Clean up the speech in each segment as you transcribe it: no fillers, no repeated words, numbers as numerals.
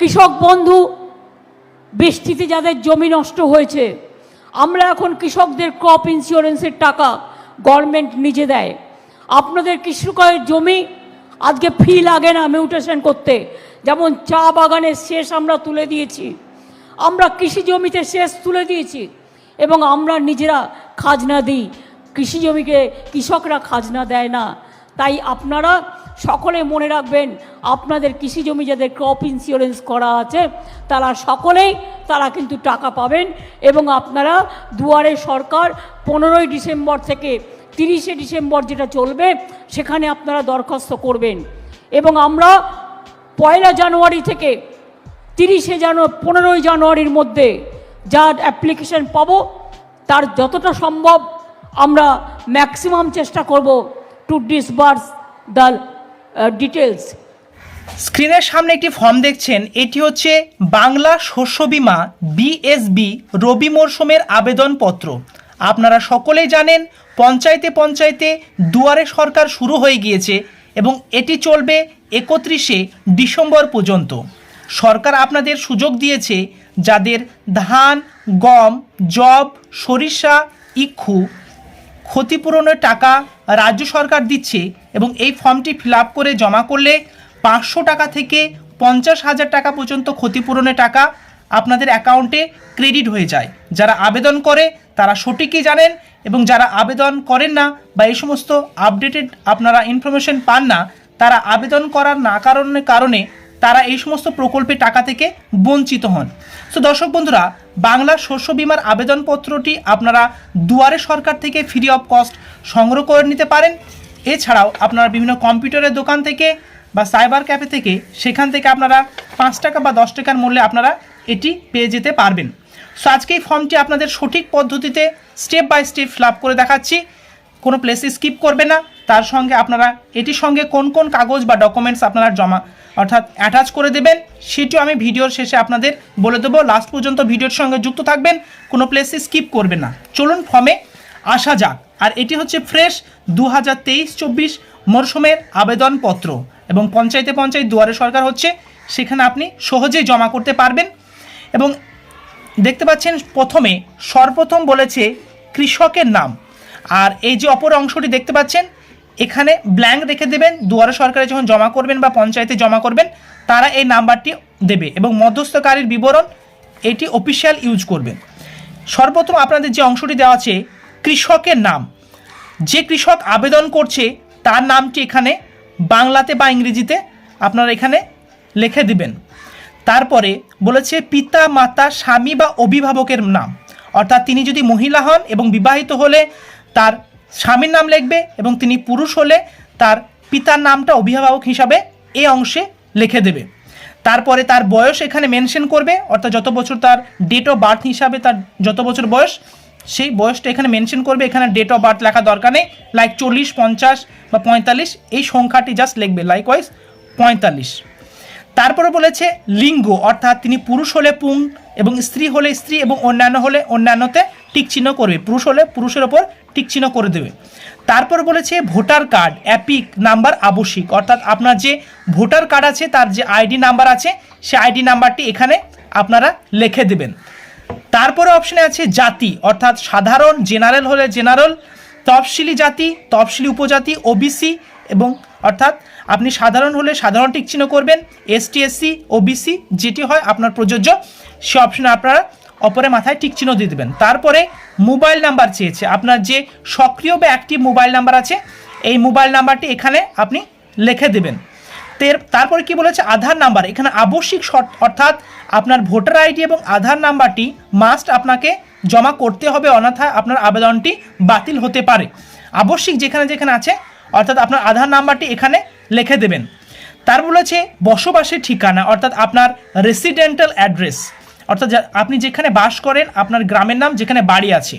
কৃষক বন্ধু, বৃষ্টিতে যাদের জমি নষ্ট হয়েছে, আমরা এখন কৃষকদের ক্রপ ইন্স্যুরেন্সের টাকা গভর্নমেন্ট নিজে দেয়। আপনাদের কৃষকের জমি আজকে ফি লাগে না মিউটেশন করতে, যেমন চা বাগানের শেষ আমরা তুলে দিয়েছি, আমরা কৃষি জমিতে শেষ তুলে দিয়েছি এবং আমরা নিজেরা খাজনা দিই। কৃষি জমিকে কৃষকরা খাজনা দেয় না। তাই আপনারা সকলে মনে রাখবেন, আপনাদের কৃষি জমি যাদের ক্রপ ইন্স্যুরেন্স করা আছে তারা কিন্তু টাকা পাবেন। এবং আপনারা দুয়ারে সরকার 15ই ডিসেম্বর থেকে 30শে ডিসেম্বর যেটা চলবে সেখানে আপনারা দরখাস্ত করবেন। এবং আমরা 1 জানুয়ারি থেকে 15ই জানুয়ারির মধ্যে যা অ্যাপ্লিকেশন পাবো তার যতটা সম্ভব আমরা ম্যাক্সিমাম চেষ্টা করব টু ডিসবার্স দ্য ডিটেলস। স্ক্রিনের সামনে একটি ফর্ম দেখছেন, এটি হচ্ছে বাংলা শস্য বীমা বিএসবি রবি মরশুমের আবেদনপত্র। আপনারা সকলেই জানেন পঞ্চায়েতে দুয়ারে সরকার শুরু হয়ে গিয়েছে এবং এটি চলবে 31শে ডিসেম্বর পর্যন্ত। সরকার আপনাদের সুযোগ দিয়েছে যাদের ধান, গম, যব, সরিষা, ইক্ষু ক্ষতিপূরণের টাকা রাজ্য সরকার দিচ্ছে এবং এই ফর্মটি ফিল আপ করে জমা করলে 500 টাকা থেকে 50,000 টাকা পর্যন্ত ক্ষতিপূরণের টাকা আপনাদের অ্যাকাউন্টে ক্রেডিট হয়ে যায়। যারা আবেদন করে তারা সঠিকই জানেন এবং যারা আবেদন করেন না বা এই সমস্ত আপডেটেড আপনারা ইনফরমেশন পান না, তারা আবেদন করার না কারণে তারা এই সমস্ত প্রকল্পের টাকা থেকে বঞ্চিত হন। সো দর্শক বন্ধুরা, বাংলা শস্য বীমার আবেদনপত্রটি আপনারা দুয়ারে সরকার থেকে ফ্রি অফ কস্ট সংগ্রহ করে নিতে পারেন। এছাড়াও আপনারা বিভিন্ন কম্পিউটারের দোকান থেকে বা সাইবার ক্যাফে থেকে সেখান থেকে আপনারা 5 টাকা বা 10 টাকার মূল্যে আপনারা এটি পেয়ে যেতে পারবেন। সো আজকে এই ফর্মটি আপনাদের সঠিক পদ্ধতিতে step by step fill up করে দেখাচ্ছি, কোনো প্লেসে স্কিপ করবে না। তার সঙ্গে আপনারা এটির সঙ্গে কোন কোন কাগজ বা ডকুমেন্টস আপনারা অর্থাৎ অ্যাটাচ করে দেবেন সেটিও আমি ভিডিওর শেষে আপনাদের বলে দেবো। লাস্ট পর্যন্ত ভিডিওর সঙ্গে যুক্ত থাকবেন, কোনো প্লেসে স্কিপ করবেন না। চলুন ফর্মে আসা যাক। আর এটি হচ্ছে ফ্রেশ 2023-24 মরশুমের আবেদনপত্র এবং পঞ্চায়েত দুয়ারে সরকার হচ্ছে, সেখানে আপনি সহজেই জমা করতে পারবেন। এবং দেখতে পাচ্ছেন সর্বপ্রথম বলেছে কৃষকের নাম, আর এই যে অপর অংশটি দেখতে পাচ্ছেন এখানে ব্ল্যাঙ্ক রেখে দেবেন। দুয়ারে সরকারে যখন জমা করবেন বা পঞ্চায়েতে জমা করবেন তারা এই নাম্বারটি দেবে এবং মধ্যস্থকারীর বিবরণ এটি অফিসিয়াল ইউজ করবেন। সর্বপ্রথম আপনাদের যে অংশটি দেওয়া আছে কৃষকের নাম, যে কৃষক আবেদন করছে তার নামটি এখানে বাংলাতে বা ইংরেজিতে আপনারা এখানে লিখে দিবেন। তারপরে বলেছে পিতা, মাতা, স্বামী বা অভিভাবকের নাম, অর্থাৎ তিনি যদি মহিলা হন এবং বিবাহিত হলে তার স্বামীর নাম লিখবে এবং তিনি পুরুষ হলে তার পিতার নামটা অভিভাবক হিসাবে এই অংশে লিখে দেবে। তারপরে তার বয়স এখানে মেনশন করবে, অর্থাৎ যত বছর তার ডেট অফ বার্থ হিসাবে তার যত বছর বয়স সেই বয়সটা এখানে মেনশন করবে। এখানে ডেট অফ বার্থ লেখা দরকার নেই, লাইক 40, 50 বা 45 এই সংখ্যাটি জাস্ট লিখবে, লাইকওয়াইজ 45। তারপরে বলেছে লিঙ্গ, অর্থাৎ তিনি পুরুষ হলে পুং এবং স্ত্রী হলে স্ত্রী এবং অন্যান্য হলে অন্যান্যতে টিক চিহ্ন করবে, পুরুষ হলে পুরুষের ওপর টিক চিহ্ন করে দেবে। তারপর বলেছে ভোটার কার্ড অ্যাপিক নাম্বার আবশ্যিক, অর্থাৎ আপনার যে ভোটার কার্ড আছে তার যে আইডি নাম্বার আছে সে আইডি নাম্বারটি এখানে আপনারা লিখে দেবেন। তারপরে অপশনে আছে জাতি, অর্থাৎ সাধারণ, জেনারেল হলে জেনারেল, তফসিলি জাতি, তফসিলি উপজাতি, ওবিসি এবং অর্থাৎ আপনি সাধারণ হলে সাধারণ টিক চিহ্ন করবেন, এসটি, এসসি, ওবিসি যেটি হয় আপনার প্রযোজ্য সে অপশনে আপনারা অপরে মাথায় টিক চিহ্ন দিয়ে দেবেন। তারপরে মোবাইল নাম্বার চেয়েছে, আপনার যে সক্রিয় বা অ্যাক্টিভ মোবাইল নাম্বার আছে এই মোবাইল নাম্বারটি এখানে আপনি লিখে দেবেন। তারপরে কি বলেছে আধার নাম্বার, এখানে আবশ্যিক অর্থাৎ আপনার ভোটার আইডি এবং আধার নাম্বারটি মাস্ট আপনাকে জমা করতে হবে, অন্যথায় আপনার আবেদনটি বাতিল হতে পারে। আবশ্যিক যেখানে আছে অর্থাৎ আপনার আধার নাম্বারটি এখানে লিখে দেবেন। তার বলেছে বসবাসের ঠিকানা, অর্থাৎ আপনার রেসিডেন্টাল অ্যাড্রেস, অর্থাৎ আপনি যেখানে বাস করেন আপনার গ্রামের নাম, যেখানে বাড়ি আছে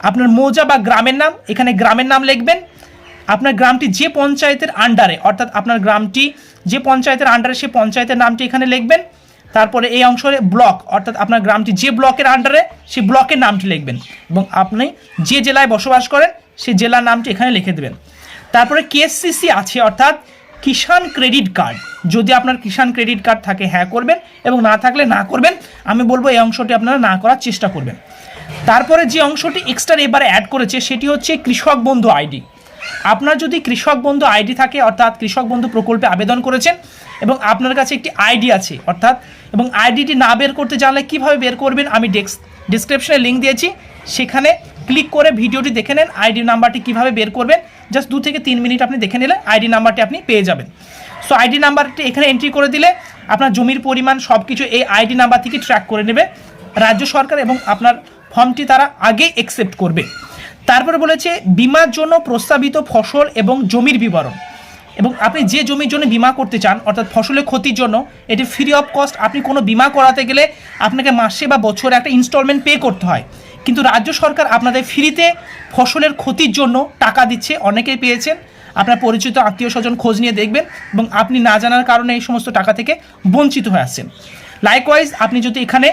আপনার মৌজা বা গ্রামের নাম, এখানে গ্রামের নাম লিখবেন। আপনার গ্রামটি যে পঞ্চায়েতের আন্ডারে, অর্থাৎ আপনার গ্রামটি যে পঞ্চায়েতের আন্ডারে সে পঞ্চায়েতের নামটি এখানে লিখবেন। তারপরে এই অংশে ব্লক, অর্থাৎ আপনার গ্রামটি যে ব্লকের আন্ডারে সেই ব্লকের নামটি লিখবেন এবং আপনি যে জেলায় বসবাস করেন সেই জেলার নামটি এখানে লিখে দেবেন। তারপরে কেএসসিসি আছে, অর্থাৎ কিষাণ ক্রেডিট কার্ড। যদি আপনার কিষাণ ক্রেডিট কার্ড থাকে হ্যাঁ করবেন, এবং না থাকলে না করবেন। আমি বলবো এই অংশটি আপনারা না করার চেষ্টা করবেন। তারপরে যে অংশটি এক্সট্রা এবারে অ্যাড করেছে সেটি হচ্ছে কৃষক বন্ধু আইডি। আপনার যদি কৃষক বন্ধু আইডি থাকে, অর্থাৎ কৃষক বন্ধু প্রকল্পে আবেদন করেছেন এবং আপনার কাছে একটি আইডি আছে, অর্থাৎ এবং আইডিটি না বের করতে জানলে কীভাবে বের করবেন আমি ডিসক্রিপশনে লিঙ্ক দিয়েছি, সেখানে ক্লিক করে ভিডিওটি দেখে নেন। আইডি নাম্বারটি কীভাবে বের করবেন জাস্ট 2 থেকে 3 মিনিট আপনি দেখে নিলে আইডি নাম্বারটি আপনি পেয়ে যাবেন। সো আইডি নাম্বারটি এখানে এন্ট্রি করে দিলে আপনার জমির পরিমাণ সব কিছু এই আইডি নাম্বার থেকে ট্র্যাক করে নেবে রাজ্য সরকার, এবং আপনার ফর্মটি তারা আগে অ্যাকসেপ্ট করবে। তারপরে বলেছে বিমার জন্য প্রস্তাবিত ফসল এবং জমির বিবরণ, এবং আপনি যে জমির জন্য বিমা করতে চান অর্থাৎ ফসলের ক্ষতির জন্য এটি ফ্রি অফ কস্ট। আপনি কোনো বিমা করাতে গেলে আপনাকে মাসে বা বছরে একটা ইনস্টলমেন্ট পে করতে হয়, কিন্তু রাজ্য সরকার আপনাদের ফ্রিতে ফসলের ক্ষতির জন্য টাকা দিচ্ছে। অনেকেই পেয়েছেন, আপনার পরিচিত আত্মীয় স্বজন খোঁজ নিয়ে দেখবেন, এবং আপনি না জানার কারণে এই সমস্ত টাকা থেকে বঞ্চিত হয়ে আসছেন। লাইকওয়াইজ আপনি যদি এখানে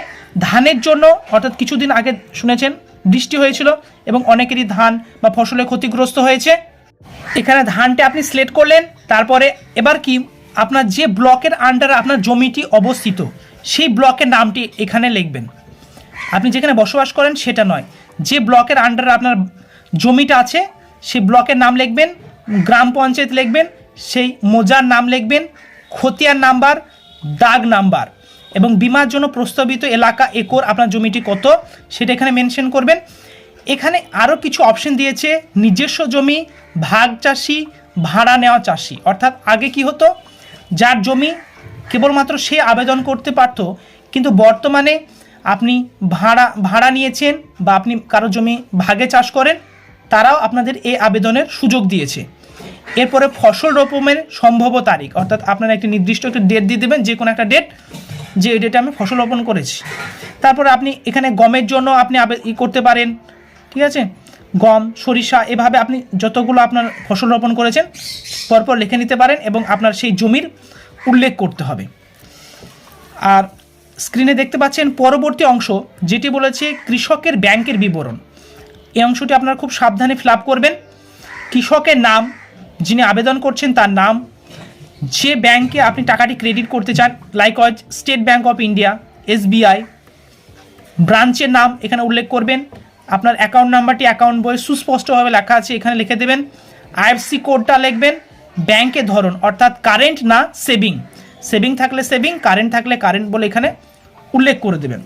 ধানের জন্য, অর্থাৎ কিছুদিন আগে শুনেছেন বৃষ্টি হয়েছিল এবং অনেকেরই ধান বা ফসলে ক্ষতিগ্রস্ত হয়েছে, এখানে ধানটা আপনি সিলেক্ট করলেন। তারপরে এবার কি আপনার যে ব্লকের আন্ডারে আপনার জমিটি অবস্থিত সেই ব্লকের নামটি এখানে লিখবেন। আপনি যেখানে বসবাস করেন সেটা নয়, যে ব্লকের আন্ডারে আপনার জমিটা আছে সেই ব্লকের নাম লিখবেন, গ্রাম পঞ্চায়েত লিখবেন, সেই মোজার নাম লিখবেন, খতিয়ান নাম্বার, দাগ নাম্বার, এবং বিমার জন্য প্রস্তাবিত এলাকা একর আপনার জমিটি কত সেটা এখানে মেনশন করবেন। এখানে আরও কিছু অপশন দিয়েছে, নিজস্ব জমি, ভাগ চাষি, ভাড়া নেওয়া চাষি। অর্থাৎ আগে কি হতো, যার জমি কেবলমাত্র সে আবেদন করতে পারতো, কিন্তু বর্তমানে আপনি ভাড়া নিয়েছেন বা আপনি কারো জমি ভাগে চাষ করেন, তারাও আপনাদের এই আবেদনের সুযোগ দিয়েছে। এরপরে ফসল রোপণের সম্ভাব্য তারিখ, অর্থাৎ আপনারা একটি নির্দিষ্ট একটা ডেট দিয়ে দেবেন, যে কোনো একটা ডেট, যে এই ডেটে আমি ফসল রোপণ করেছি। তারপরে আপনি এখানে গমের জন্য আপনি করতে পারেন, ঠিক আছে, গম, সরিষা, এভাবে আপনি যতগুলো আপনার ফসল রোপণ করেছেন পরপর লিখে নিতে পারেন, এবং আপনার সেই জমির উল্লেখ করতে হবে। আর স্ক্রিনে দেখতে পাচ্ছেন পরবর্তী অংশ যেটি বলেছে কৃষকের ব্যাংকের বিবরণ। এই অংশটি আপনারা খুব সাবধানে ফিল আপ করবেন। কৃষকের নাম, যিনি আবেদন করছেন তার নাম, যে ব্যাংকে আপনি টাকাটি ক্রেডিট করতে চান, likewise state bank of India, SBI, ব্রাঞ্চের নাম এখানে উল্লেখ করবেন। আপনার অ্যাকাউন্ট নাম্বারটি অ্যাকাউন্ট বইয়ে সুস্পষ্টভাবে লেখা আছে, এখানে লিখে দেবেন। IFSC কোডটা লিখবেন। ব্যাংকের ধরন, অর্থাৎ কারেন্ট না সেভিং, সেভিং থাকলে সেভিং, কারেন্ট থাকলে কারেন্ট বলে এখানে উল্লেখ করে দেবেন।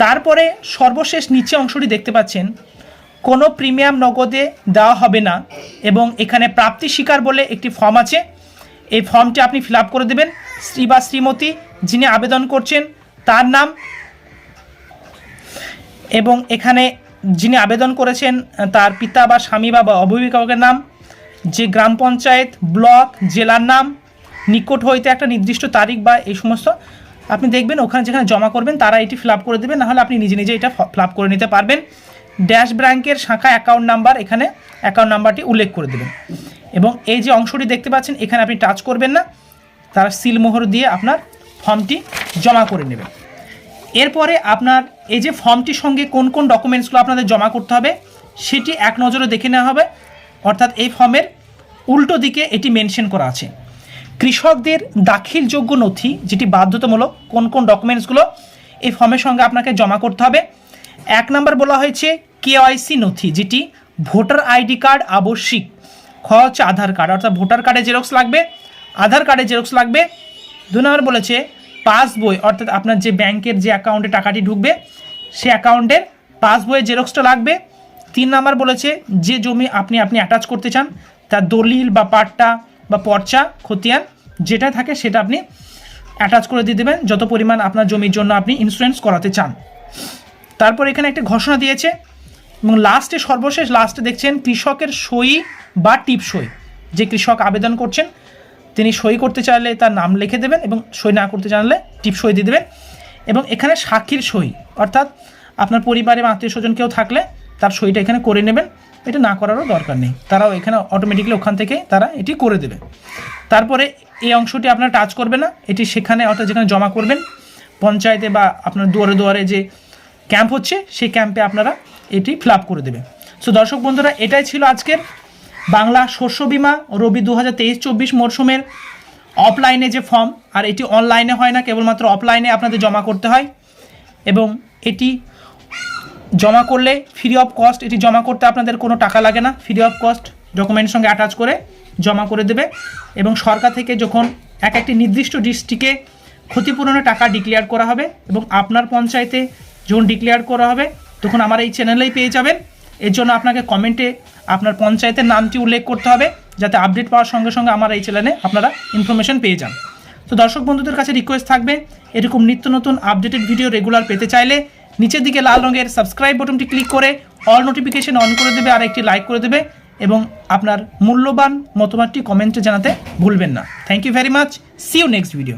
তারপরে সর্বশেষ নিচে অংশটি দেখতে পাচ্ছেন, কোনো প্রিমিয়াম নগদে দেওয়া হবে না, এবং এখানে প্রাপ্তি স্বীকার বলে একটি ফর্ম আছে, এই ফর্মটি আপনি ফিল আপ করে দেবেন। শ্রী বা শ্রীমতী যিনি আবেদন করছেন তার নাম, এবং এখানে যিনি আবেদন করেছেন তার পিতা বা স্বামী বা অভিভাবকের নাম, যে গ্রাম পঞ্চায়েত, ব্লক, জেলার নাম, নিকট হইতে একটা নির্দিষ্ট তারিখ বা এই সমস্ত আপনি দেখবেন ওখানে যেখানে জমা করবেন তারা এটি ফিল আপ করে দেবেন, নাহলে আপনি নিজে নিজে এটা ফিল আপ করে নিতে পারবেন। ড্যাশ ব্যাংকের শাখা অ্যাকাউন্ট নাম্বার, এখানে অ্যাকাউন্ট নাম্বারটি উল্লেখ করে দেবেন, এবং এই যে অংশটি দেখতে পাচ্ছেন এখানে আপনি টাচ করবেন না, তারা সিলমোহর দিয়ে আপনার ফর্মটি জমা করে নেবেন। এরপরে আপনার এই যে ফর্মটির সঙ্গে কোন কোন ডকুমেন্টসগুলো আপনাদের জমা করতে হবে সেটি এক নজরে দেখে নেওয়া হবে, অর্থাৎ এই ফর্মের উল্টো দিকে এটি মেনশন করা আছে। কৃষকদের দাখিলযোগ্য নথি, যেটি বাধ্যতামূলক, কোন কোন ডকুমেন্টসগুলো এই ফর্মের সঙ্গে আপনাকে জমা করতে হবে। 1 নম্বর বলা হয়েছে KYC নথি, যেটি ভোটার আইডি কার্ড আবশ্যিক। খ হচ্ছে আধার কার্ড, অর্থাৎ ভোটার কার্ডের জেরক্স লাগবে, আধার কার্ডের জেরক্স লাগবে। 2 নম্বর বলেছে পাসবই, অর্থাৎ আপনার যে ব্যাংকের যে অ্যাকাউন্টে টাকাটি ঢুকবে সে অ্যাকাউন্টের পাসবইয়ের জেরক্সটা লাগবে। 3 নম্বর বলেছে যে জমি আপনি অ্যাটাচ করতে চান তার দলিল বা পাট্টা বা পর্চা, খতিয়ান যেটা থাকে সেটা আপনি অ্যাটাচ করে দিয়ে দেবেন, যত পরিমাণ আপনার জমির জন্য আপনি ইন্স্যুরেন্স করাতে চান। তারপর এখানে একটা ঘোষণা দিয়েছে, এবং সর্বশেষ লাস্টে দেখছেন কৃষকের সই বা টিপ সই। যে কৃষক আবেদন করছেন তিনি সই করতে চাইলে তার নাম লিখে দেবেন, এবং সই না করতে জানলে টিপ সই দিয়ে দেবেন। এবং এখানে সাক্ষীর সই, অর্থাৎ আপনার পরিবারে আত্মীয় স্বজন কেউ থাকলে তার সইটা এখানে করে নেবেন, এটা না করারও দরকার নেই, তারাও এখানে অটোমেটিক্যালি ওখান থেকে তারা এটি করে দেবে। তারপরে এই অংশটি আপনারা টাচ করবে না, এটি সেখানে, অর্থাৎ যেখানে জমা করবেন পঞ্চায়েতে বা আপনার দুয়ারে দুয়ারে যে ক্যাম্প হচ্ছে সেই ক্যাম্পে আপনারা এটি ফিল আপ করে দেবে। সো দর্শক বন্ধুরা, এটাই ছিল আজকের বাংলা শস্য বিমা রবি 2023-24 মরশুমের অফলাইনে যে ফর্ম, আর এটি অনলাইনে হয় না, কেবলমাত্র অফলাইনে আপনাদের জমা করতে হয় এবং এটি জমা করলে ফ্রি অফ কস্ট, এটি জমা করতে আপনাদের কোনো টাকা লাগে না, ফ্রি অফ কস্ট ডকুমেন্টের সঙ্গে অ্যাটাচ করে জমা করে দেবে এবং সরকার থেকে যখন একটি নির্দিষ্ট ডিস্ট্রিক্টে ক্ষতিপূরণের টাকা ডিক্লেয়ার করা হবে এবং আপনার পঞ্চায়েতে যখন ডিক্লেয়ার করা হবে তখন আমার এই চ্যানেলেই পেয়ে যাবেন। এর জন্য আপনাকে কমেন্টে আপনার পঞ্চায়েতের নামটি উল্লেখ করতে হবে যাতে আপডেট পাওয়ার সঙ্গে সঙ্গে আমার এই চ্যানেলে আপনারা ইনফরমেশন পেয়ে যান। তো দর্শক বন্ধুদের কাছে রিকোয়েস্ট থাকবে, এরকম নিত্য নতুন আপডেটেড ভিডিও রেগুলার পেতে চাইলে নিচের দিকে লাল রঙের সাবস্ক্রাইব বাটনটি ক্লিক করে অল নোটিফিকেশন অন করে দেবে আর একটি লাইক করে দেবে এবং আপনার মূল্যবান মতামতটি কমেন্টে জানাতে ভুলবেন না। Thank you very much, see you next video.